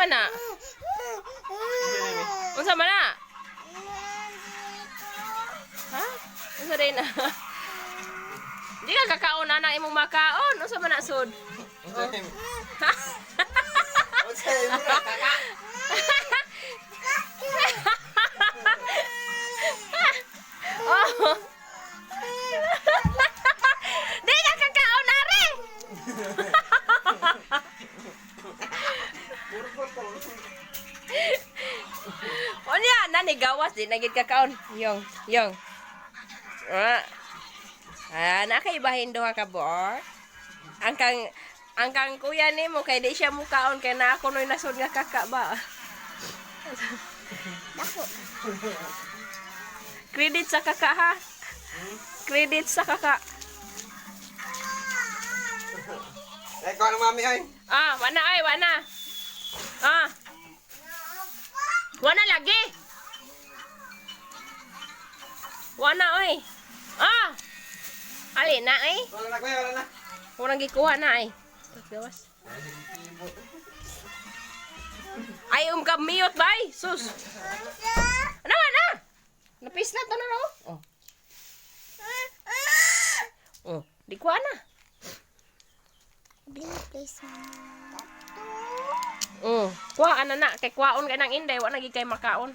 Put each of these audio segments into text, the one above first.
na? Unsa man na? Ha? Unsa day na? Di ka kakaon na imong makaon. Unsa man na sud? Oh. Di ka kakaon na rin. Unya nani gawas di nagid kakaon. Yong. Nakaibahin duha ka board. Ang kang kuya nimo kay di siya mukaon kay na ako noy nasod nga kaka ba. Dako. Credit sa kaka ha. Credit sa kaka. Eh, kau nak mami ay? Wana ay, wana. Wana lagi. Wana oy. Ali na ay. Wala na, kuya, wala na. Kurang gikuha na ay. Gawas. Ay ka mute bay. Sus. Ano na? Napislat na raw. Di kuha na. Please. Kuha na kay kuhaon kay nang inday wa nagi kay makaon.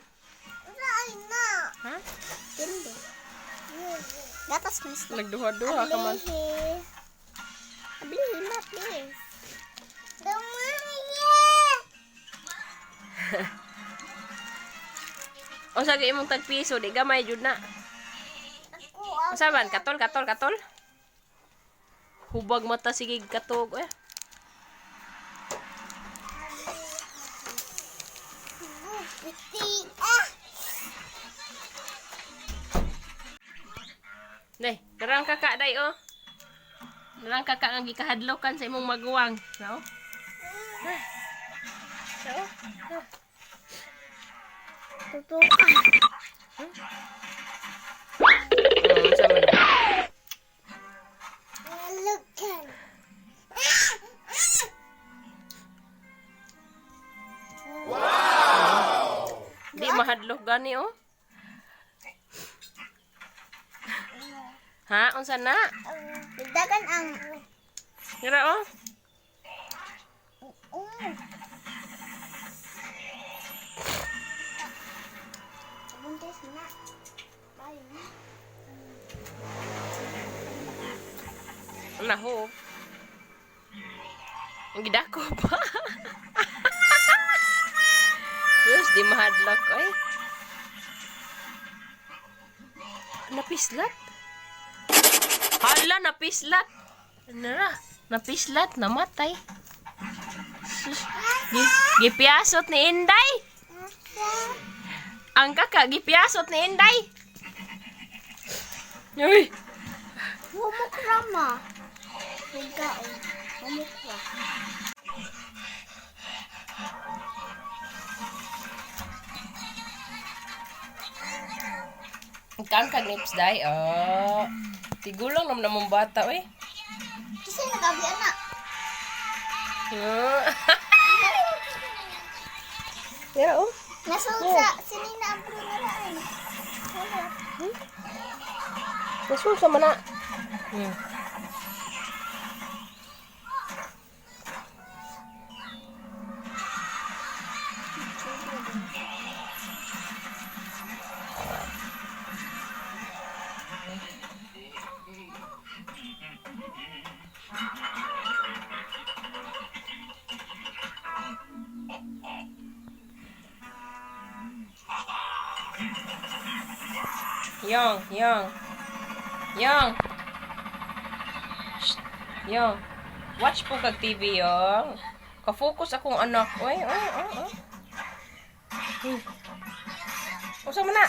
Na. Ha? Hindi. Gatas mas. Nagduha-duha ka man. Ablihin na, please. O sa imong tagpiso di gamay jud na. Unsa man katol. Hubag mata sige katog eh. Day, darang kakak day oh. Darang kakak nga gikahadlokan sa imong maguwang. No? Tutukan. Unsa man? Lukan. Di mahadlok gani oh. Ha, unsa na? Dagdagan ang Ngira oh. buntis na. Bayo na. Naho. Ang gidako pa. Yes, di mahadlok oy. Napislat. Hala, napislat. Napislat, namatay. Sus, gipiasot ni Inday. Ang kaka, gipiasot ni Inday. Uy. Mumukra ma. Ikaw. Mumukra. Ang kanips day, Tigulang naman namang bata, eh. Kasi nagabi anak. Pero, oh. Nasunod sa sinina ang prunalaan. Nasul sa mana. Yang. Shh. Yang. Watch po kag TV, Yang. Ka-focus akong anak. Uy. Usa man na?